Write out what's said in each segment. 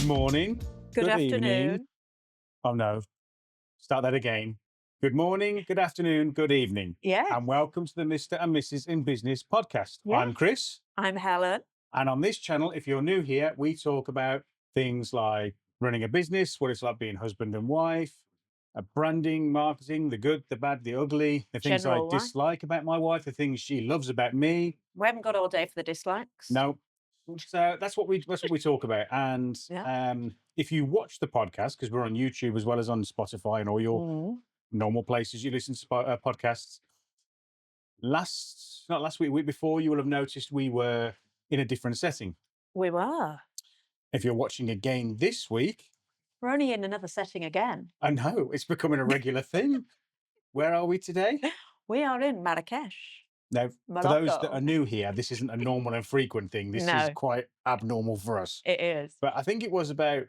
Good morning. Good evening. afternoon. Oh, no. Start that again. Good morning, good afternoon, good evening. Yes, And welcome to the Mr. and Mrs. in Business podcast. yeah. I'm Chris. I'm Helen. And on this channel, if you're new here, we talk about things like running a business, what it's like being husband and wife, branding, marketing, the good, the bad, the ugly, the things I General life. dislike about my wife, the things she loves about me. We haven't got all day for the dislikes. No. So that's what we talk about. And Yeah. if you watch the podcast, because we're on YouTube as well as on Spotify and all your Mm, normal places you listen to podcasts, not last week, week before, you will have noticed we were in a different setting. we were. If you're watching again this week, We're only in another setting again. I know it's becoming a regular thing. Where are we today? We are in Marrakesh. Now, for those that Morocco. are new here, this isn't a normal and frequent thing. This is No. quite abnormal for us. It is. But I think it was about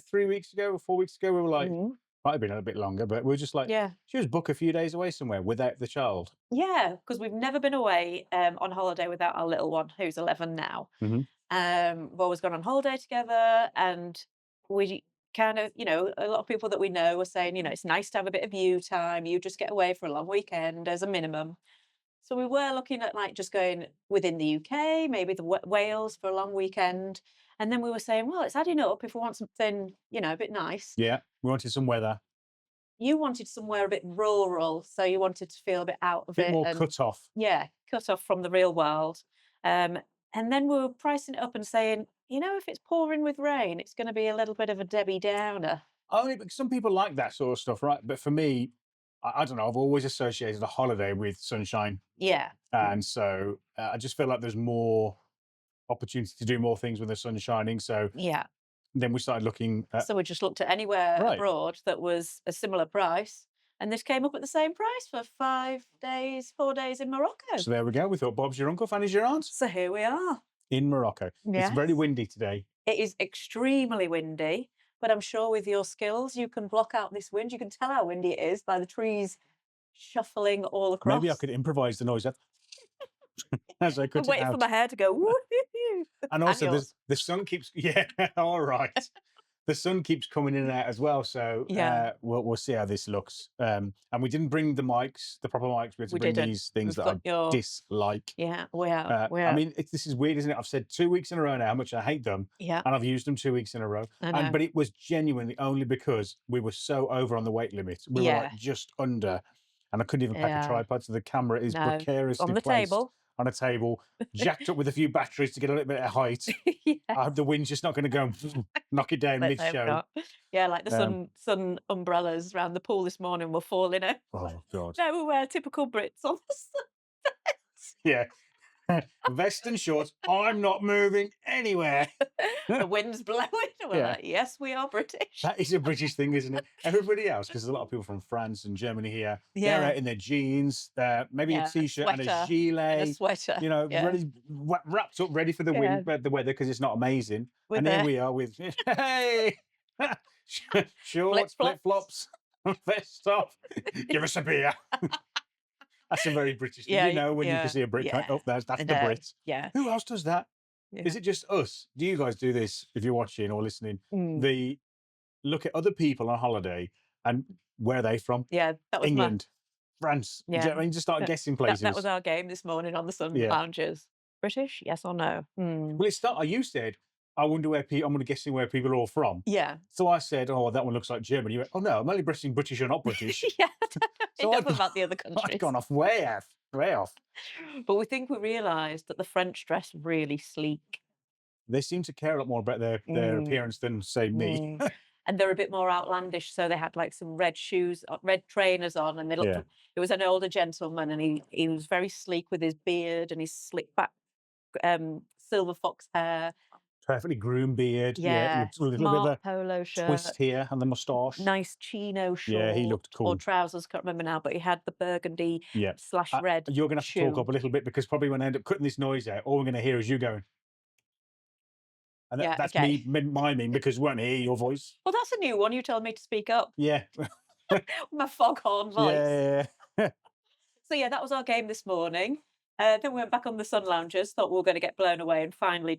3 weeks ago or 4 weeks ago, we were like, Mhm. might have been a little bit longer, but we were just like, Yeah. she was book a few days away somewhere without the child. Yeah, because we've never been away on holiday without our little one, who's 11 now. Mhm. We've always gone on holiday together, and we kind of, a lot of people that we know are saying, it's nice to have a bit of you time. You just get away for a long weekend as a minimum. So we were looking at like just going within the UK, maybe the Wales for a long weekend. And then we were saying, well, it's adding up if we want something, a bit nice. Yeah, we wanted some weather, You wanted somewhere a bit rural, so you wanted to feel a bit out a of bit it. more And cut off. yeah, cut off from the real world. And then we were pricing it up and saying, if it's pouring with rain, it's going to be a little bit of a Debbie Downer. Only because some people like that sort of stuff, right? But for me, I don't know, I've always associated a holiday with sunshine. Yeah. And so I just feel like there's more opportunity to do more things when the sun's shining. So Yeah. then we started looking at, So we just looked at anywhere Right. abroad that was a similar price. And this came up at the same price for 4 days in Morocco. so there we go. We thought Bob's your uncle, Fanny's your aunt So here we are. in Morocco. It's very Yes. windy today. It is extremely windy, but I'm sure with your skills, you can block out this wind. You can tell how windy it is by the trees shuffling all across. Maybe I could improvise the noise as I I'm cut it waiting for out. my hair to go. Woo-hoo-hoo. And also, yours. the sun keeps, yeah, all right. The sun keeps coming in and out as well. So Yeah. we'll see how this looks. And we didn't bring the mics, the proper mics. We had to We bring didn't. these things We've that I got your- dislike. Yeah, we are. I mean, this is weird, isn't it? I've said 2 weeks in a row now how much I hate them. Yeah, And I've used them 2 weeks in a row. I know. But it was genuinely only because we were so over on the weight limit. We were Yeah. like just under. And I couldn't even pack Yeah. a tripod. So the camera is No. precariously On the placed table. on a table, jacked up with a few batteries to get a little bit of height. Yeah. I hope the wind's just not going to go knock it down Let's hope mid-show. not. Yeah, like the sun umbrellas around the pool this morning were falling out. Oh, God. No, we were typical Brits on the sun. Yeah. Vest and shorts. I'm not moving anywhere. The wind's blowing. We're Yeah. like, yes, we are British. That is a British thing, isn't it? Everybody else, because there's a lot of people from France and Germany here, they're Yeah. out in their jeans, maybe Yeah, a a t-shirt and a sweater, gilet, In a sweater. you know, yeah. ready, wrapped up, ready for the Yeah. wind, the weather, because it's not amazing. With And here their we are with, hey, shorts, flip-flops. flip-flops, vest off, give us a beer. That's a very British thing. Yeah, You know, when you yeah, can see a Brit, yeah. oh, that's I the know. Brit. Yeah. Who else does that? Yeah. Is it just us? Do you guys do this if you're watching or listening? Mm. The look at other people on holiday and where are they from? Yeah, that was England, France. Do you know Yeah. what I mean? Just start That- guessing places. That was our game this morning on the sun Yeah. lounges. British, yes or no? Mm. Well, you said, I wonder where people, I'm going to guessing where people are all from. Yeah. So I said, oh, that one looks like Germany. You went, oh no, I'm only guessing British or not British. Yeah. So Enough I've gone- about the other I've countries. gone off way off. But we think we realised that the French dress really sleek. They seem to care a lot more about their Mm. appearance than, say, me. Mm. And they're a bit more outlandish. So they had like some red shoes, red trainers on, and they looked. Yeah. It was an older gentleman, and he was very sleek with his beard and his slick back, silver fox hair. Perfectly groomed beard. Yeah, a little bit smart of polo a shirt, twist here and the moustache. nice chino short. Yeah, he looked Or cool. trousers, can't remember now, but he had the burgundy Yeah. / red. You're going to have to talk shoe. up a little bit because probably when I end up cutting this noise out, all we're going to hear is you going. And Yeah, that's okay. me miming because we won't hear your voice. Well, that's a new one. You told me to speak up. Yeah. My foghorn voice. Yeah. So yeah, that was our game this morning. Then we went back on the sun loungers, thought we were going to get blown away, and finally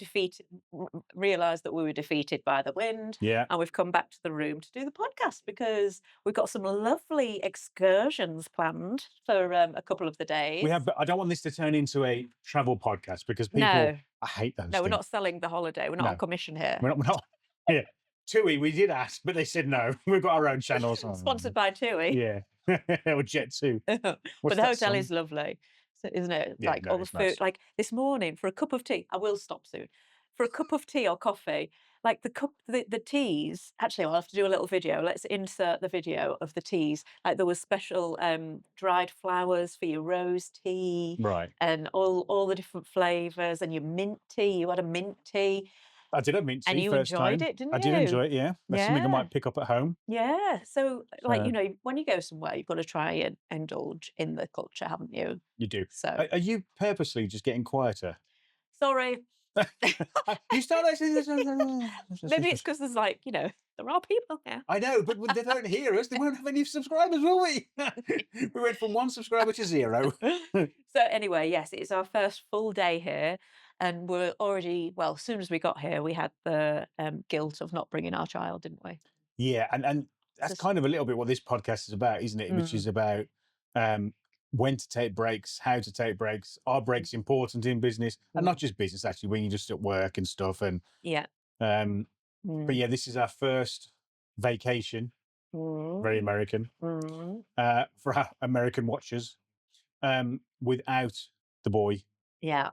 realised that we were defeated by the wind. Yeah. And we've come back to the room to do the podcast because we've got some lovely excursions planned for a couple of the days. We have, but I don't want this to turn into a travel podcast because people, No, I hate those no, we're things. not selling the holiday. We're not on No. commission here. We're not. Yeah. TUI, we did ask, but they said no. We've got our own channels. Sponsored by TUI. Yeah. Or Jet2. But the hotel is lovely, so, isn't it? Yeah, Like no, all the it's food. nice. Like this morning for a cup of tea, I will stop soon. For a cup of tea or coffee, like the teas. Actually, I'll have to do a little video. Let's insert the video of the teas. Like there was special dried flowers for your rose tea, Right. and all the different flavors, and your mint tea. You had a mint tea, I did a mint tea and you first enjoyed time. it, didn't I you? did enjoy it, yeah. That's something I Yeah. might pick up at home. Yeah. So, like, So- when you go somewhere, you've got to try and indulge in the culture, haven't you? You do. So, Are you purposely just getting quieter? sorry. You start like Maybe it's because there's there are people here. I know, but they don't hear us. They won't have any subscribers, will we? We went from 1 subscriber to 0. So anyway, yes, it's our first full day here, and we're already as soon as we got here, we had the guilt of not bringing our child, didn't we? Yeah, and that's Just- kind of a little bit what this podcast is about, isn't it? Which is about when to take breaks, how to take breaks. Are breaks important in business? And not just business, actually, when you're just at work and stuff. And Yeah. but yeah, this is our first vacation, very American, for our American watchers, without the boy. Yeah.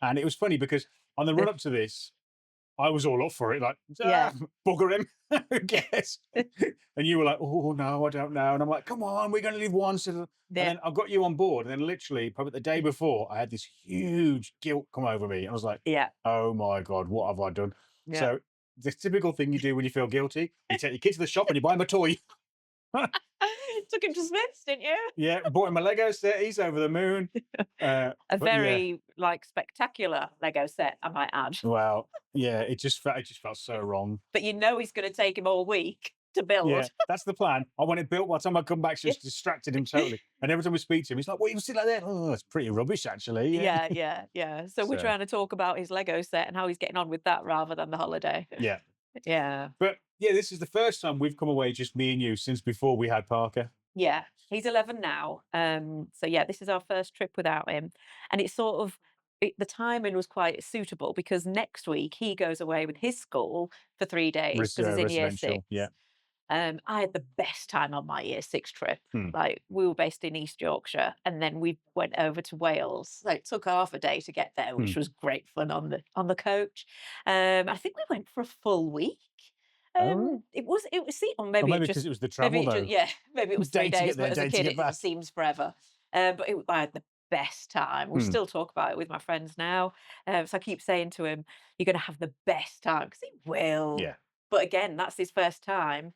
And it was funny because on the run up to this, I was all up for it, like, Yeah. bugger him, who cares? And you were like, oh, no, I don't know. And I'm like, come on, we're going to leave once. And then I got you on board. And then literally, probably the day before, I had this huge guilt come over me. I was like, Yeah. oh my God, what have I done? Yeah. So the typical thing you do when you feel guilty, you take your kid to the shop and you buy him a toy. Took him to Smith's, didn't you? Yeah, bought him a Lego set. He's over the moon. A but yeah. very spectacular Lego set, I might add. Well, yeah, it just felt so wrong. But he's going to take him all week to build. Yeah, that's the plan. I want it built. By the time I come back, she's distracted him totally. And every time we speak to him, he's like, "What you sit like that? Oh, that's pretty rubbish, actually." Yeah. So we're trying to talk about his Lego set and how he's getting on with that rather than the holiday. Yeah. Yeah. But yeah, this is the first time we've come away just me and you since before we had Parker. Yeah. He's 11 now. So yeah, this is our first trip without him, and it's sort of the timing was quite suitable because next week he goes away with his school for 3 days because he's in year 6. Residential, yeah. I had the best time on my year 6 trip. Hmm. Like we were based in East Yorkshire, and then we went over to Wales. So it took half a day to get there, which was great fun on the coach. I think we went for a full week. It was or maybe Or maybe it just because it was the travel, though. maybe it was Day 3 to get days, there, but as a day to kid get it back. seems forever. But I had the best time. We still talk about it with my friends now. So I keep saying to him, "You're going to have the best time," because he will. Yeah. But again, that's his first time.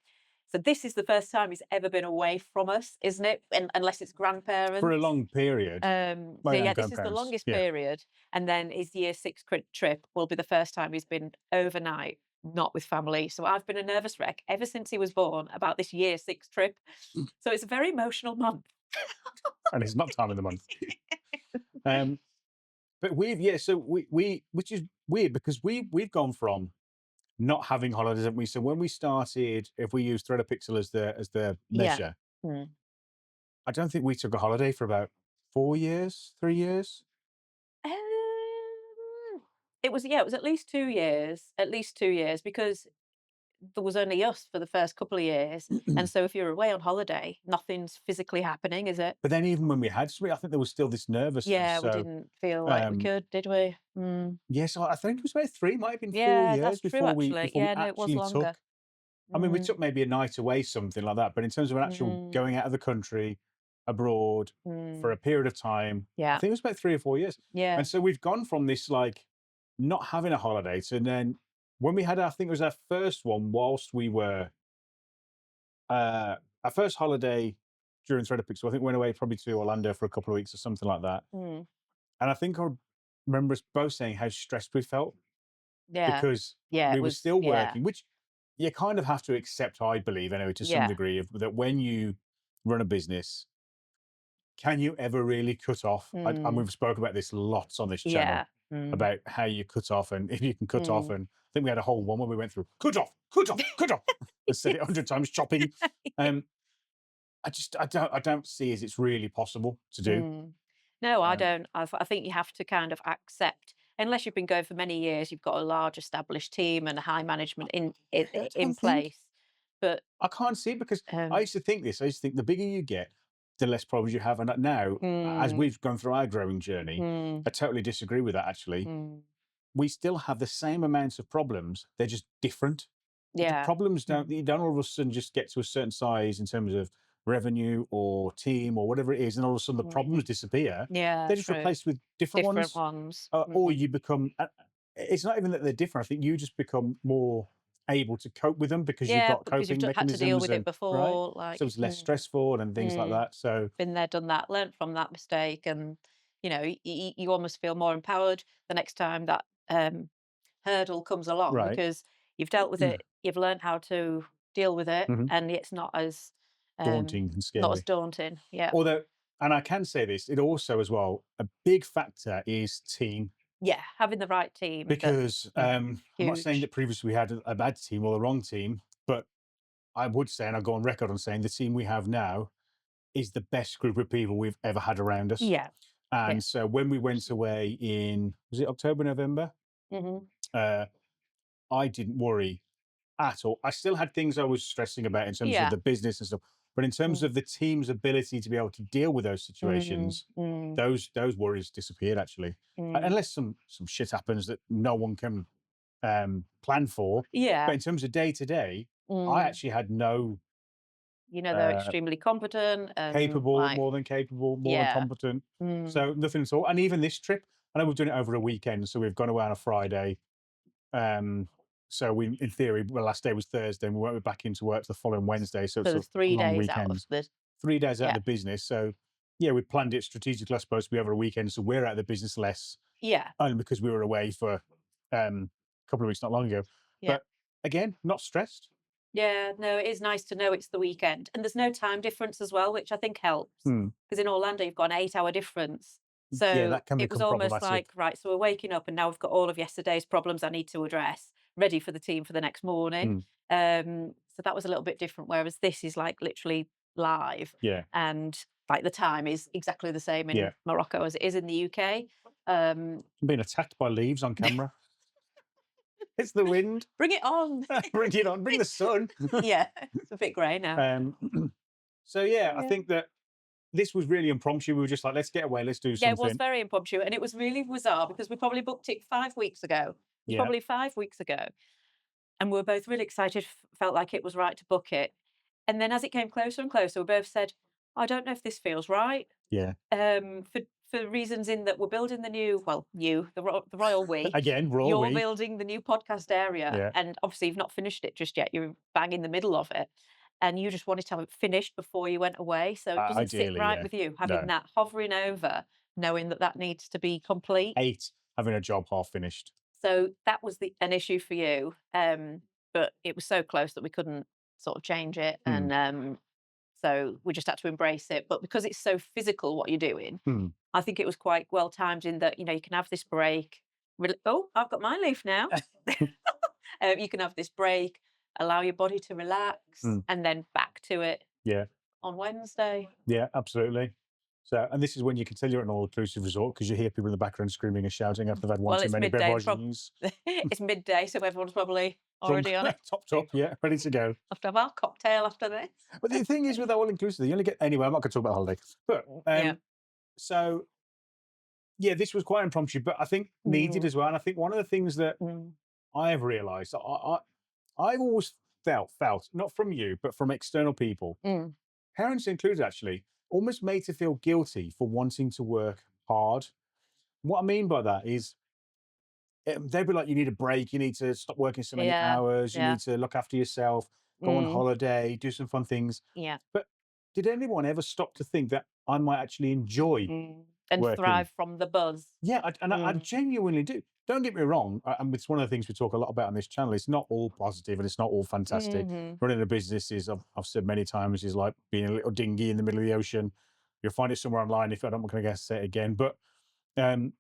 So this is the first time he's ever been away from us, isn't it? Unless it's grandparents. For a long period. So Well, yeah, yeah, this is the grandparents, longest yeah. period. And then his year 6 trip will be the first time he's been overnight, not with family. So I've been a nervous wreck ever since he was born about this year 6 trip. So it's a very emotional month. And it's not time of the month. But we which is weird because we've gone from not having holidays, haven't we? So when we started, if we use Thread a Pixel as the Yeah. measure, Mm. I don't think we took a holiday for about 4 years, 3 years. It was at least 2 years, because there was only us for the first couple of years. And so if you're away on holiday, nothing's physically happening, is it? But then even when we had, I think there was still this nervousness. Yeah, we So, didn't feel like we could, did we? yes, I think it was about 3, might have been 4 Yeah, years that's true, before we actually. before we Yeah, no, it was actually longer. took. I mean, we took maybe a night away, something like that. But in terms of an actual going out of the country, abroad for a period of time, I Yeah, think it was about 3 or 4 years. yeah, And so we've gone from this like not having a holiday to then when we had, I think it was our first one whilst we were our first holiday during Thread a Pixel. I think we went away probably to Orlando for a couple of weeks or something like that. mm, And I think I remember us both saying how stressed we felt yeah, because yeah. we It were was, still yeah, working, which you kind of have to accept, I believe, anyway, to some yeah, degree, that when you run a business, can you ever really cut off? And Mm. we've spoken about this lots on this channel Yeah. Mm. about how you cut off and if you can cut off. Mm. And I think we had a whole one where we went through cut off, cut off, cut off. I said it 100 times, chopping. Um, I don't see as it's really possible to do. Mm. No, I Um, don't. I think you have to kind of accept, unless you've been going for many years, you've got a large established team and a high management I in don't think place. But I can't see it because I um, used to think this. I used to think the bigger you get, the less problems you have. And now, as mm, we've gone through our growing journey, mm, I totally disagree with that. Actually, mm, we still have the same amounts of problems. They're just different. The yeah, problems don't mm, you don't all of a sudden just get to a certain size in terms of revenue or team or whatever it is, and all of a sudden the problems mm, disappear. yeah, They're just true. replaced with different Different ones, ones. or Mm. you become. It's not even that they're different. I think you just become more able to cope with them because you've Yeah, got because you've coping had to deal mechanisms with it and right, before, so like, it's less stressful and things like mm. that. So Been there, done that, learnt from that mistake, and you almost feel more empowered the next time that hurdle comes along right, because you've dealt with it, you've learned how to deal with it, mhm, and it's um, daunting and not as scary. daunting. Yeah, Although, and I can say this, it also as well a big factor is team. yeah, having the right team that Because I'm not saying huge. that previously we had a bad team or the wrong team, but I would say, and I go on record on saying the team we have now is the best group of people we've ever had around us. Yeah, yeah. And so when we went away in, was it October, November? Hmm. Uh, I didn't worry at all. I still had things I was stressing about in terms of Yeah. the business and stuff, but in terms Mm, of the team's ability to be able to deal with those mm, situations, mm, those worries disappeared actually, mm. unless some shit happens that no one can plan for. But Yeah. in terms of day to day, I Mm. actually had no They're uh, extremely competent and capable, like, more than capable, more than yeah. competent. Mm. So nothing at all. And even this trip, I know we've done it over a weekend, so we've gone away on a Friday. Um, so we, in theory, the last day was Thursday, and we went back into work the following Wednesday. So So it's a there's 3 long days out of weekend, the 3 days out of yeah. the business. So yeah, we planned it strategically, I suppose, to be over a weekend. So we're out of the business less, Yeah, only because we were away for a couple of weeks not long ago. yeah. But again, not stressed. Yeah, no, it is nice to know it's the weekend, and there's no time difference as well, which I think helps. Hmm. Because in Orlando, you've got an 8-hour difference. Yeah, So that can it was become almost problematic. like, right, so we're waking up and now we've got all of yesterday's problems I need to address, ready for the team for the next morning. Hmm. So that was a little bit different, whereas this is like literally live Yeah, and like the time is exactly the same yeah. in Morocco as it is in the UK. Um, I'm being attacked by leaves on camera. It's the wind. bring it on. Bring it on. Bring the sun. Yeah, it's a bit grey now. um, so yeah, I Yeah. think that this was really impromptu. We were just like, let's get away. Let's do Yeah, it was something. very impromptu, and it was really bizarre because we probably booked it 5 weeks ago. It was Yeah, probably 5 weeks ago, and we were both really excited, felt like it was right to book it. And then as it came closer and closer, we both said, "I don't know if this feels right." yeah. For reasons in that we're building the new, well, the royal we, Again, raw you're we. building the new podcast area, Yeah, and obviously you've not finished it just yet. You're bang in the middle of it, and you just wanted to have it finished before you went away. So it doesn't sit ideally, right yeah. with you having No, that hovering over, knowing that that needs to be complete. hate having a job half finished. So that was an issue for you, but it was so close that we couldn't sort of change it, Hmm. and so we just had to embrace it. But because it's so physical, what you're doing, Hmm. I think it was quite well timed in that you can have this break. Oh, I've got my leaf now. You can have this break, allow your body to relax, Hmm. and then back to it Yeah, on Wednesday. yeah, absolutely. So, and this is when you can tell you're at an all-inclusive resort because you hear people in the background screaming and shouting after they've had one Well, too it's many midday. beverages, It's midday, so everyone's probably drunk, already on it. topped up, yeah, ready to go. Have to have our cocktail after this. But the thing is, with that all-inclusive, you only get anyway. I'm not going to talk about holiday, but Yeah. so yeah, this was quite impromptu, but I think needed Mm, as well. And I think one of the things that mm, I have realised, I've always felt not from you, but from external people, mm. parents included, actually, almost made to feel guilty for wanting to work hard. What I mean by that is they'd be like, you need a break, you need to stop working so many Yeah, hours, you yeah, need to look after yourself, go on mm, holiday, do some fun things. yeah, But did anyone ever stop to think that I might actually enjoy mm. And working? thrive from the buzz. Yeah, I Mm, genuinely do. Don't get me wrong, and it's one of the things we talk a lot about on this channel. It's not all positive and it's not all fantastic. mhm, Running a business is, I've said many times, is like being a little dinghy in the middle of the ocean. You'll find it somewhere online. If I'm not going to say it again, but um,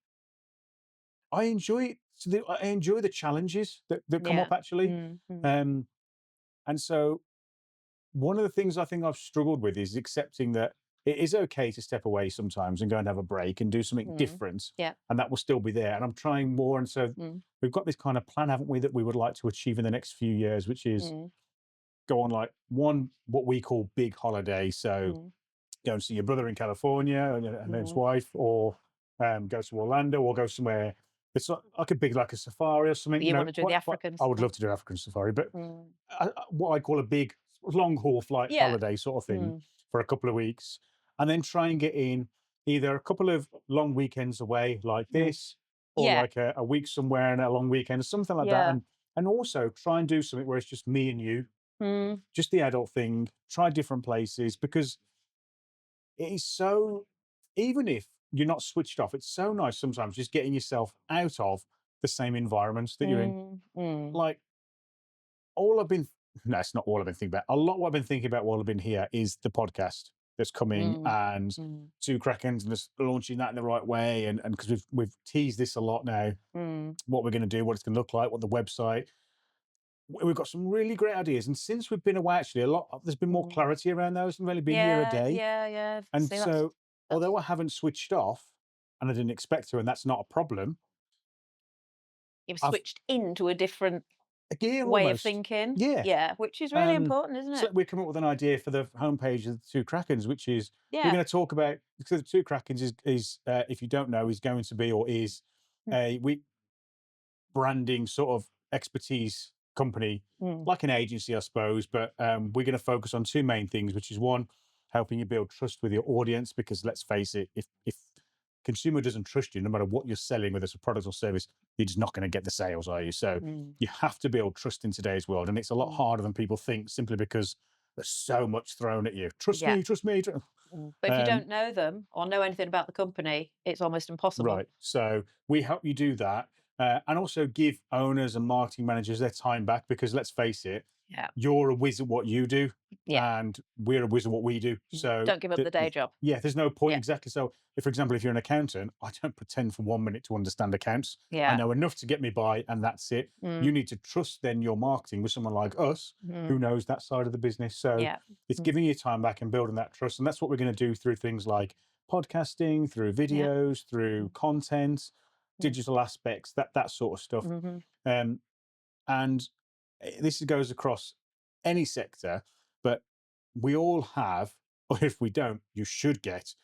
I enjoy it. I enjoy the challenges that come Yeah. up actually, Mm, mm, um, and so one of the things I think I've struggled with is accepting that it is okay to step away sometimes and go and have a break and do something mm. different, Yeah. and that will still be there. And I'm trying more, and so Mm, we've got this kind of plan, haven't we, that we would like to achieve in the next few years, which is mm, go on like one what we call big holiday. So mm, go and see your brother in California and his mm. wife, or go to Orlando, or go somewhere. It's like a big, like a safari or something. You wanna do the Quite. African I would stuff? love to do African safari, but Mm. what I call a big long haul flight Yeah. holiday sort of thing Mm, for a couple of weeks, and then try and get in either a couple of long weekends away like mm. this, or Yeah. like a week somewhere and a long weekend, something like that, Yeah. and also try and do something where it's just me and you, Mm, just the adult thing. Try different places because it is so. Even if you're not switched off, it's so nice sometimes just getting yourself out of the same environments that you're in. mm, mm, Like all I've been no, it's not all I've been thinking about. A lot what I've been thinking about while I've been here is the podcast that's coming, mm, and mm, two Krakens, and just launching that in the right way. And because we've teased this a lot now, mm, what we're going to do, what it's going to look like, what the website. We've got some really great ideas, and since we've been away, actually, there's been more mm. clarity around those. I've only been here a Yeah, day, yeah, yeah. and See, so that's although I haven't switched off, and I didn't expect to, and that's not a problem, you've I've switched into a different a gear way of almost, thinking. yeah. Yeah, which is really important, isn't So it? we come up with an idea for the homepage of the Two Krakens, which is we're Yeah. going to talk about, because the Two Krakens is if you don't know, is going to be, or is Mm, a we branding sort of expertise company, mm. like an agency, I suppose. But we're going to focus on two main things, which is one, helping you build trust with your audience, because let's face it, if consumer doesn't trust you, no matter what you're selling, whether it's a product or service, you're just not going to get the sales, are you? So Mm, you have to build trust in today's world, and it's a lot mm, harder than people think, simply because there's so much thrown at you. Trust yeah, me, trust me. but if you Um, don't know them or know anything about the company, it's almost impossible. right. So we help you do that, and also give owners and marketing managers their time back, because let's face it, Yeah, you're a whiz at what you do, yeah. and we're a whiz at what we do. So Don't give up the day job. yeah, there's no point Yeah, exactly. So, if, for example, if you're an accountant, I don't pretend for 1 minute to understand accounts. I yeah. know enough to get me by, and that's it. You Mm, need to trust then your marketing with someone like us who mm, knows that side of the business. So yeah. it's Mm, giving you time back and building that trust, and that's what we're going to do through things like podcasting, through yeah. videos, through Mm, content, mm, digital aspects, that sort of stuff. mhm. Um, and this goes across any sector, but we all have, or if we don't, you should get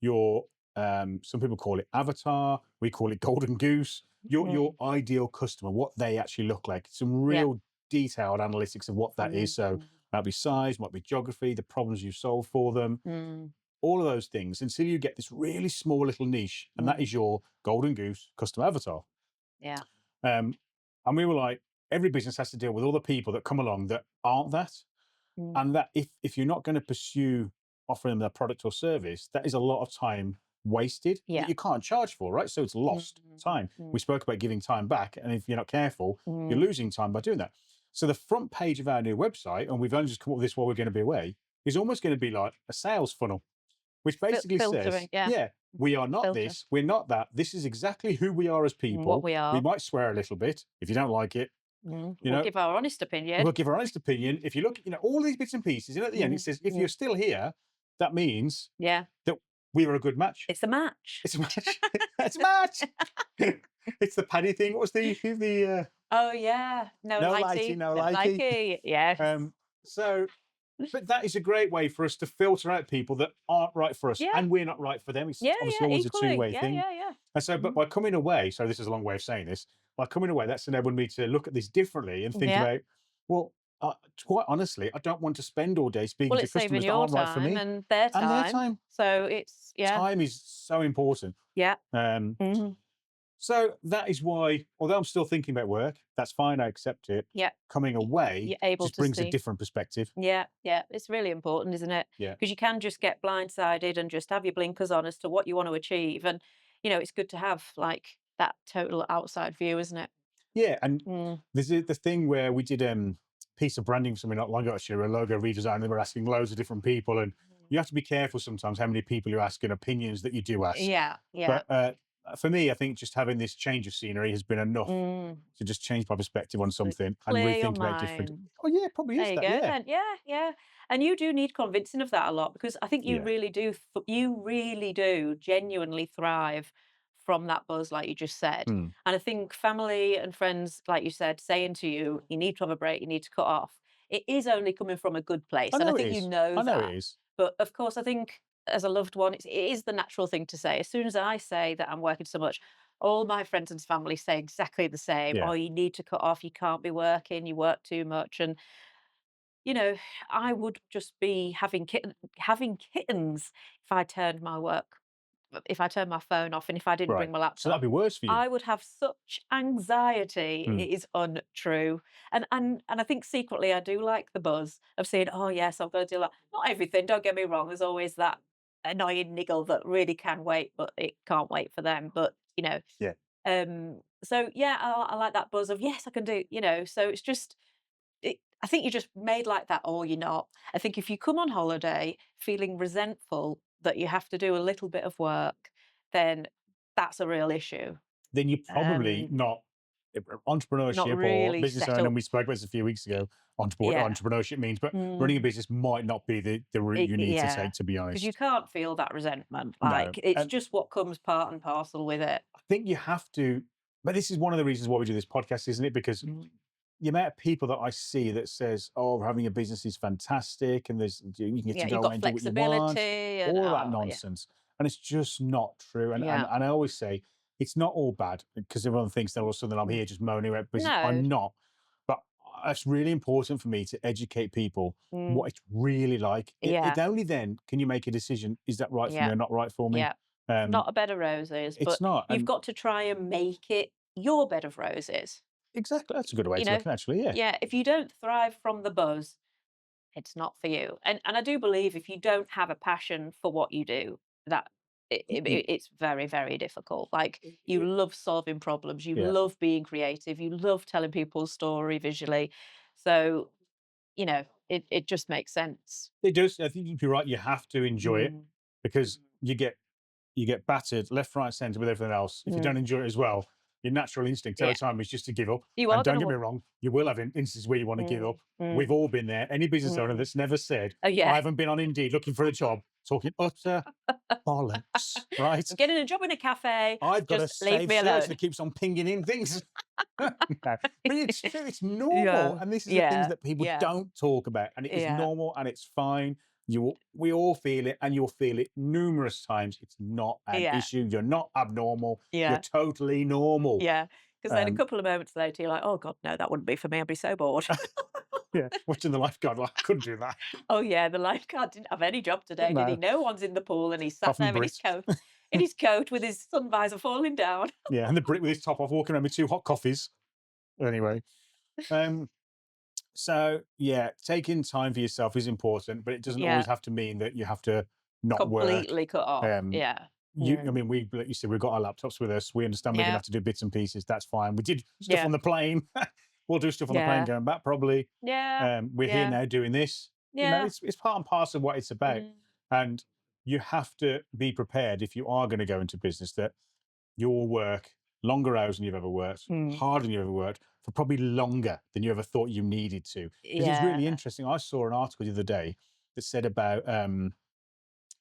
your, some people call it avatar, we call it golden goose, your Mm, ideal customer, what they actually look like. Some yeah. real detailed analytics of what that is. Mm, So mm, might be size, might be geography, the problems you solve for them, mm, all of those things, until you get this really small little niche, and that mm, is your golden goose customer avatar. yeah. Um, and we were like, every business has to deal with all the people that come along that aren't that. Mm, And that if you're not going to pursue offering them their product or service, that is a lot of time wasted that yeah. you can't charge for, right? So it's Mm, lost time. mm, We spoke about giving time back, and if you're not careful, you're mm. losing time by doing that. So the front page of our new website, and we've only just come up with this while we're going to be away, is almost going to be like a sales funnel, which basically says, Filtering, yeah. yeah, we are not Filter. this, we're not that. This is exactly who we are as What people. we We are. might swear a little bit. If you don't like it, you We'll know, give our honest opinion. we'll give our honest opinion. If you look, all these bits and pieces, and at the end it Mm, says, if you're mm, still here, that means yeah. that we were a good match. It's a match. It's a match. It's a match. It's the Paddy thing. What was the Oh, yeah. No no likey, likey. no No likey? likey. Yes. So, but that is a great way for us to filter out people that aren't right for us, Yeah. and we're not right for them. It's Yeah, obviously yeah, always a equally. two-way Yeah, thing. yeah, yeah. And so, but Mm, by coming away, so this is a long way of saying this, by coming away, that's enabled me to look at this differently and think yeah. about, well, quite honestly, I don't want to spend all day speaking Well, to it's saving customers that your aren't right for time me, and their and their time. time. So it's yeah. Time is so important. Yeah. Um, Mhm. so that is why, although I'm still thinking about work, that's fine. I accept it. Yeah. Coming away You're able just to brings a see. different perspective. Yeah, yeah. It's really important, isn't it? Yeah. Because you can just get blindsided and just have your blinkers on as to what you want to achieve. And, it's good to have like that total outside view, isn't it? Yeah. And Mm. there's the thing where we did piece of branding for something not long ago, actually, a logo redesign, and they were asking loads of different people. And you have to be careful sometimes how many people you ask and opinions that you do ask. Yeah, yeah. But for me, I think just having this change of scenery has been enough Mm. to just change my perspective on To something and clear your rethink about different. mind. Oh yeah, it probably There is you that. go Yeah, then. Yeah, yeah. And you do need convincing of that a lot because I think you yeah. really do you really do genuinely thrive from that buzz like you just said. Hmm. And I think family and friends, like you said, saying to you, you need to have a break, you need to cut off. It is only coming from a good I place. And I know it think you is. know I know it that. is. But of course, I think as a loved one, it is the natural thing to say. As soon as I say that I'm working so much, all my friends and family say exactly the same. Yeah. Oh, you need to cut off. You can't be working. You work too much. And you know, I would just be having kittens if I turned my work if I turned my phone off and if I didn't Right. bring my So that'd laptop. be worse for you. I would have such anxiety. Hmm. It is untrue. And I think secretly I do like the buzz of saying, "Oh yes, I've got to do that." Not everything, don't get me wrong. There's always that annoying niggle that really can wait, but it can't wait for them. But, Yeah. so yeah, I like that buzz of yes, I can do, so it's just I think you're just made like that or you're not. I think if you come on holiday feeling resentful that you have to do a little bit of work, then that's a real issue. Then you're probably Um, not Not entrepreneurship or really business set owner. And up. we spoke about this a few weeks ago. Yeah. Entrepreneurship means, but running a Mm, business might not be the route you need to yeah. take. To be Because you honest, can't feel that resentment. no. Like it's And just what comes part and parcel with it. I think you have to. But this is one of the reasons why we do this podcast, isn't it? Because Mm. the amount of people that I see that says, "Oh, having a business is fantastic, and you can get to Yeah, you've go away got and do what you want," flexibility and all of that oh yeah. nonsense, and it's just not true. And and Yeah. and I always say it's not all bad because everyone thinks that all of a sudden I'm Mm. here just moaning about business. No. I'm not, but it's really important for me to educate people Mm. what it's really like. It Yeah. only then can you make a decision: is that right for me Yeah. or not right for me? Yeah. It's Um, not a bed of roses, it's but not, you've and got to try and make it your bed of roses. exactly that's a good way You to look know? at it, actually. Yeah. Yeah, if you don't thrive from the buzz, it's not for you. And I do believe if you don't have a passion for what you do, that it's very, very difficult. Like you love solving problems, you Yeah. love being creative, you love telling people's story visually. So, it just makes sense. It does. I think you're right. You have to enjoy it Mm, because you get battered left, right, centre with everything else. If you mm, don't enjoy it as well, your natural instinct every yeah. time is just to give up. You And are don't gonna get me wrong, you will have instances where you want to give mm, up. We've mm, all been there. Any business owner mm. that's never said, Oh yeah. "I haven't been on Indeed looking for a job," talking utter bollocks, right? I'm getting a job in a cafe. I've got a Just leave saved me search alone. that keeps on pinging in things. No. But it's true, it's normal. Yeah. And this is the things Yeah. that people Yeah. don't talk about. And it is Yeah. normal and it's fine. We all feel it and you'll feel it numerous times. It's not an Yeah. issue. You're not abnormal. You're Yeah. totally normal. Yeah. Because then a Um, couple of moments later, you're like, "Oh god, no, that wouldn't be for me. I'd be so bored." yeah, watching the lifeguard, like, I couldn't do that. Oh yeah, the lifeguard didn't have any job today, did he? No, No one's in the pool, and he sat apart there from Brit. in his coat with his sun visor falling down. Yeah, and the Brit with his top off, walking around with two hot coffees. Anyway, um, so yeah, taking time for yourself is important, but it doesn't always Yeah, have to mean that you have to not work. completely cut off. Um, Yeah. I Mm. mean, like you said, we've got our laptops with us. We understand we're going to Yeah. have to do bits and pieces. That's fine. We did stuff Yeah. on the plane. We'll do stuff on the plane Yeah. going back probably. Yeah. We're here Yeah. now doing this. Yeah. It's part and parcel of what it's about. Mm. And you have to be prepared if you are going to go into business that you'll work longer hours than you've ever worked, Mm. harder than you've ever worked, for probably longer than you ever thought you needed to. Because it's really Yeah. interesting. I saw an article the other day that said about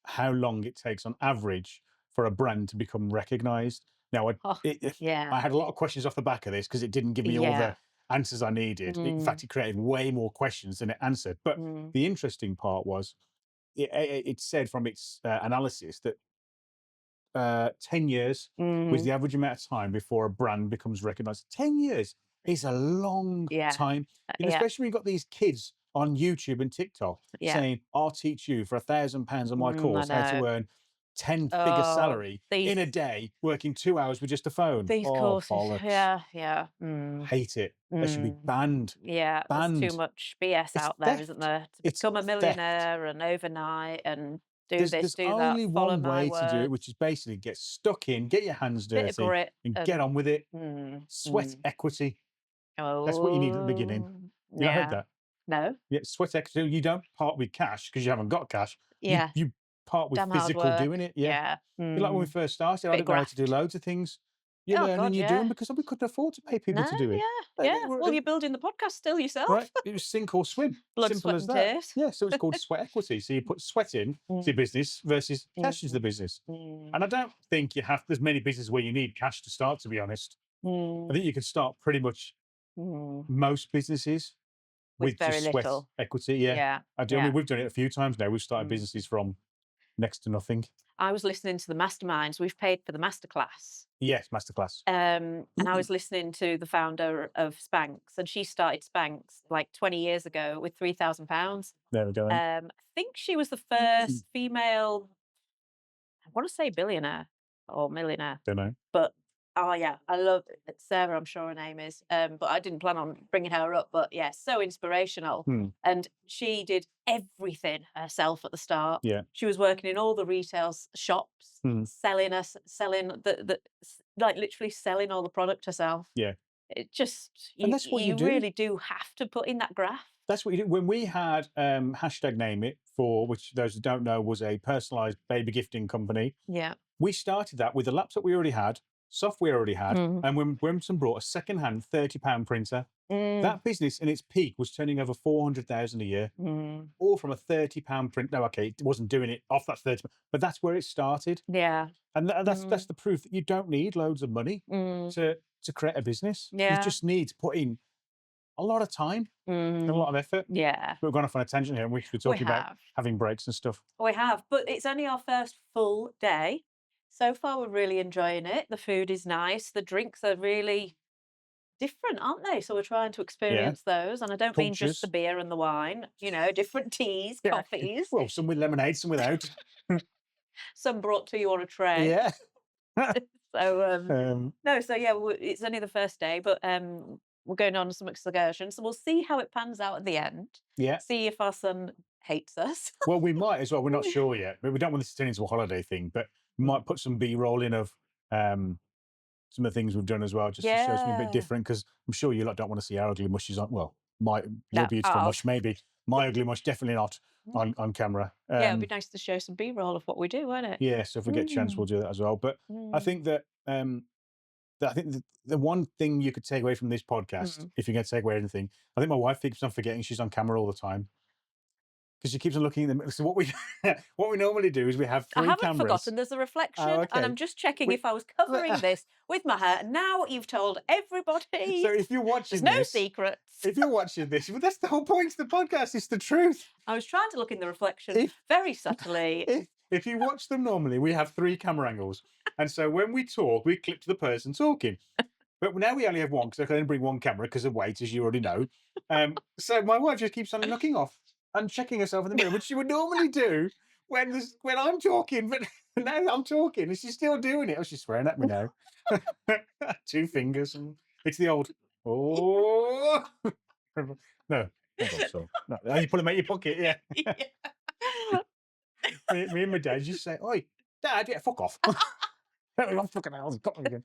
how long it takes on average for a brand to become recognized. Now, Oh, I yeah. had a lot of questions off the back of this because it didn't give me all the Yeah. answers I needed. In Mm. fact, it created way more questions than it answered. But Mm. the interesting part was it said from its analysis that 10 years was Mhm. the average amount of time before a brand becomes recognized. 10 years is a long Yeah. time. Yeah. Especially when you've got these kids on YouTube and TikTok Yeah. saying, "I'll teach you for £1,000 on my I course how to know. earn 10-figure Oh, salary in a these day, working 2 hours with just a phone." these Oh, courses. bollocks. Yeah. Yeah. Mm. Hate it. They should be Mm. banned. Yeah, there's too Banned. much BS It's out there, isn't theft. there? To It's become a theft. millionaire and overnight and do There's this, there's do that, only follow one my way to do it, words, which is basically get stuck in, get your hands bit of dirty, grit and get and on with it. mm, Sweat mm. equity. That's what you need at the beginning. Oh, You not heard yeah. that? No. Yeah, sweat equity. You don't part with cash because you haven't got cash. Yeah. You part with Damn hard physical work. doing it. Yeah. Yeah. Like when we first started, I Bit of didn't know how to do graft. loads of things. You're Oh learning, god, you're yeah. doing because we couldn't afford to pay people No, to do it. yeah, Like, yeah. Well, you're building the podcast still right? yourself. It was sink or swim. Blood, Simple sweat, as and that. tears. Yeah. So it's called sweat equity. So you put sweat in to your Mm, business versus cash into the mm, business. mm, And I don't think you have, there's many businesses where you need cash to start, to be honest. I mm, think you can start pretty much mm. most businesses With with very just sweat little. equity. Yeah. Yeah, I do. I yeah. mean, we've done it a few times now. We've started Mm. businesses from next to nothing. I was listening to the masterminds. We've paid for the masterclass. Yes, masterclass. And I was listening to the founder of Spanx, and she started Spanx like 20 years ago with £3,000. There we go. Then. I think she was the first female, I want to say billionaire or millionaire, Don't know. but oh yeah, I love it. Sarah, I'm sure her name is. But I didn't plan on bringing her up, but yeah, so inspirational. Hmm. And she did everything herself at the start. Yeah. She was working in all the retail shops, Hmm. selling like literally selling all the product herself. Yeah. It just And that's what you you do. really do have to put in that graft. That's what you do. When we had hashtag name it for, which those who don't know was a personalized baby gifting company, Yeah. we started that with the laptop we already had, software we already had, Mm. and when Remington brought a second-hand £30 printer, Mm. that business in its peak was turning over 400,000 a year, Mm. all from a £30 print. No, okay, it wasn't doing it off that 30, but that's where it started. Yeah. And that's the proof that you don't need loads of money Mm. to create a business. You Yeah. just need to put in a lot of time and a lot of effort. Yeah. We've gone off on a tangent here, and we should be talking about have. having breaks and stuff. We have, but it's only our first full day. So far, we're really enjoying it. The food is nice. The drinks are really different, aren't they? So we're trying to experience those. And I don't mean just the Cultures. beer and the wine, different teas, Yeah. coffees, Well, some with lemonade, some without. some brought to you on a tray. Yeah. So, no, so yeah, it's only the first day, but we're going on some excursions. So we'll see how it pans out at the end. Yeah. See if our son hates us. Well, we might as well. We're not sure yet. But we don't want this to turn into a holiday thing, but we might put some B-roll in of some of the things we've done as well, just to show something a bit Yeah. different, because I'm sure you lot don't want to see our ugly mushes on. Well, your No, beautiful ours. mush, maybe. My ugly mush, definitely not on camera. Yeah, it'd be nice to show some B-roll of what we do, won't it? Yeah, so if we get a chance, we'll do that as well. But I think that I think the one thing you could take away from this podcast, if you're going to take away anything, I think my wife keeps on forgetting she's on camera all the time, because she keeps on looking at them. So what we what we normally do is we have I 3 haven't cameras. forgotten. There's a reflection, Oh, okay. and I'm just checking We- if I was covering this with my hair. Now you've told everybody. So if you're watching There's no this, secrets. if you're watching this, well, that's the whole point of the podcast. It's the truth. I was trying to look in the reflection If- very subtly. If you watch them normally, we have 3 camera angles, and so when we talk, we clip to the person talking. But now we only have one, because I can only bring one camera because of weight, as you already know. So my wife just keeps on looking off and checking herself in the mirror, which she would normally do when I'm talking. But now I'm talking, and she's still doing it. Oh, she's swearing at me now. 2 fingers, and it's the old oh no. Oh God, so no. Oh, you pull them out your pocket, yeah. me and my dad just say, "Oi, Dad, yeah, fuck off." I'm fucking hell, he's got me again.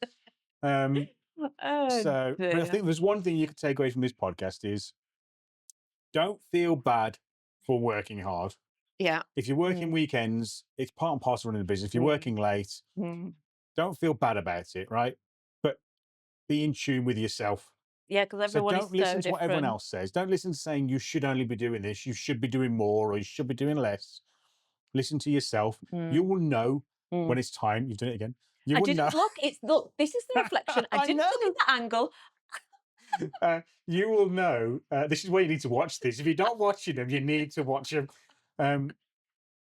So, but I dear. think there's one thing you could take away from this podcast is don't feel bad for working hard. Yeah. If you're working weekends, it's part and parcel of running the business. If you're working late, Mm. don't feel bad about it, right? But be in tune with yourself. Yeah, because So everyone don't is so listen to different. what everyone else says. Don't listen to saying you should only be doing this, you should be doing more, or you should be doing less. Listen to yourself. You will know when it's time. You've done it again. You I will didn't know. look. This is the reflection. I I didn't look know. at that angle. You will know. This is why you need to watch this. If you're not watching them, you need to watch them.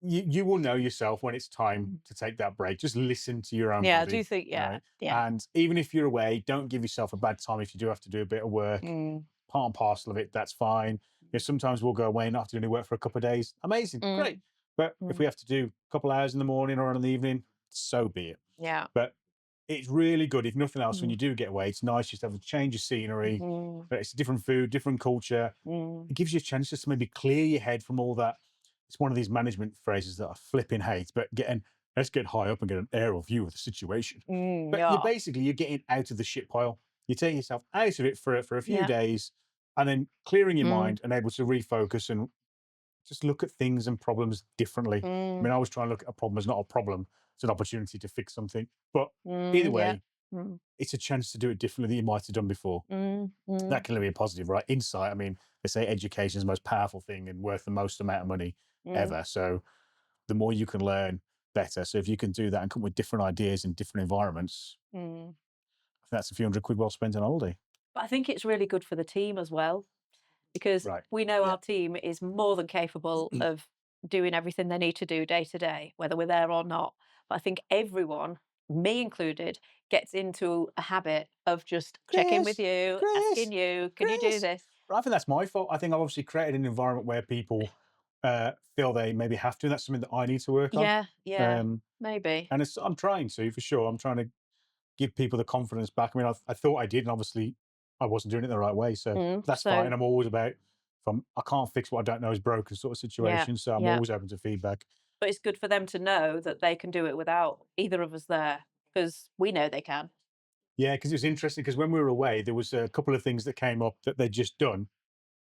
You will know yourself when it's time to take that break. Just listen to your own Yeah, I body. do think. Yeah, right? yeah. And even if you're away, don't give yourself a bad time if you do have to do a bit of work. Part and parcel of it, that's fine. Sometimes we'll go away and not have to do any work for a couple of days. Amazing, great. But if we have to do a couple of hours in the morning or in the evening, so be it. Yeah. But it's really good, if nothing else, when you do get away, it's nice just to have a change of scenery. But it's different food, different culture. It gives you a chance just to maybe clear your head from all that. It's one of these management phrases that I flipping hate, but let's get high up and get an aerial view of the situation. But you're getting out of the shit pile. You take yourself out of it for a few days, and then clearing your Mm, mind and able to refocus and just look at things and problems differently. I mm, mean, I always try and look at a problem as not a problem, it's an opportunity to fix something. But either yeah. way, Mm, it's a chance to do it differently than you might have done before. That mm, can only be a positive, right? Insight. I mean, they say education is the most powerful thing and worth the most amount of money mm, ever. So the more you can learn, better. So if you can do that and come with different ideas in different environments, mm. I think that's a few £100 well spent on holiday. But I think it's really good for the team as well, because Right. we know Yeah. our team is more than capable of doing everything they need to do day to day, whether we're there or not. But I think everyone, me included, gets into a habit of just checking with Chris, you, Chris, asking you, can you do Chris. this? I think that's my fault. I think I've obviously created an environment where people feel they maybe have to. That's something that I need to work on. Yeah, yeah, Um, maybe. and I'm trying to, for sure. I'm trying to give people the confidence back. I mean, I thought I did, and obviously I wasn't doing it the right way. So that's fine. So, I'm always about, if I can't fix what I don't know is broken sort of yeah, situation. So I'm yeah. always open to feedback. But it's good for them to know that they can do it without either of us there, because we know they can. Yeah, because it was interesting. Because when we were away, there was a couple of things that came up that they'd just done,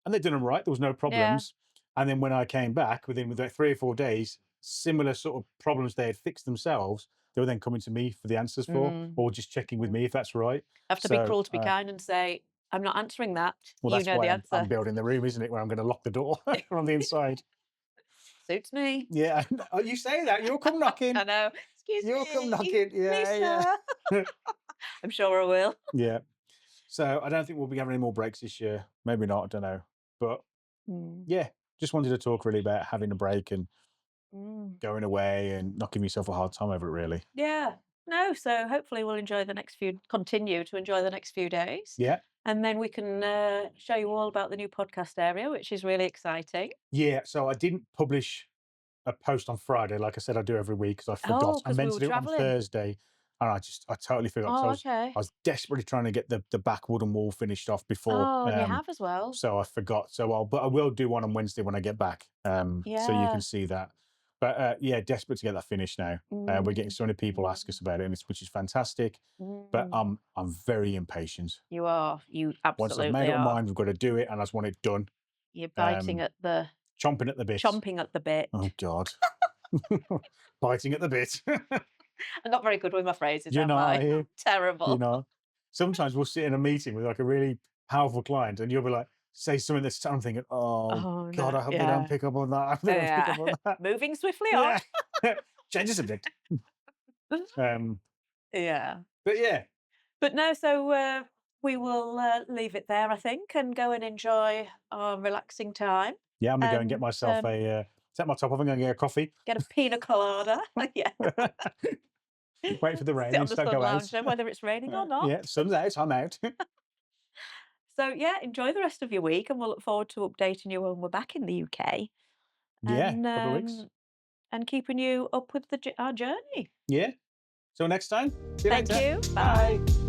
and they'd done them right. There was no Yeah. problems. And then when I came back, within like 3 or 4 days, similar sort of problems they had fixed themselves, they were then coming to me for the answers for, Mm. or just checking with me if that's right. Have to be So, cruel to be kind and say, "I'm not answering that. well, You that's know why the I'm answer." building the room, isn't it? Where I'm going to lock the door from the inside. Suits me. Yeah. Oh, you say that. You'll come I knocking. know. "Excuse You'll come me, knocking. Yeah, Lisa." yeah. I'm sure I will. Yeah. So I don't think we'll be having any more breaks this year. Maybe not. I don't know. But Mm, yeah, just wanted to talk really about having a break and mm. going away and not giving yourself a hard time over it, really. Yeah. No, so hopefully we'll enjoy the next few continue to enjoy the next few days, Yeah. and then we can, show you all about the new podcast area, which is really exciting. Yeah. So I didn't publish a post on Friday, like I said I do every week, because I Oh, forgot. I because we meant to were do it on traveling. Thursday, and I totally forgot. So Oh, okay. I was desperately trying to get the back wooden wall finished off before. Oh, and you have as well. So I forgot. But I will do one on Wednesday when I get back. So you can Yeah. see that. But yeah, desperate to get that finished now. We're getting Mm, so many people ask us mm, about it, and which is fantastic. But mm. I'm very impatient. You are. You Once I've made absolutely up my are. mind, we've got to do it, and I just want it done. You're biting Um, at the Chomping at the bit. chomping at the bit. Oh God, biting at the bit. I'm not very good with my phrases, You am know, I? I you Terrible. know. Sometimes we'll sit in a meeting with like a really powerful client, and you'll be like, say something that's. I'm thinking, oh Oh, God, no. I hope they don't Yeah. pick up on that. I hope they don't pick Yeah. up on that. Moving swiftly on. Yeah. Change the subject. Um, Yeah. but yeah, But no, so, we will, leave it there, I think, and go and enjoy our relaxing time yeah, I'm gonna go and get and, myself set my top off and go and get a coffee. get a pina colada. Yeah. Wait for the rain Sit and on the start sun go out. lounger, whether it's raining or not. Yeah, sun's out, I'm out. So, yeah, enjoy the rest of your week, and we'll look forward to updating you when we're back in the UK, Yeah, and, couple of weeks. keeping you up with our journey. Yeah. Till next time. See you Thank later. you. Bye. Bye.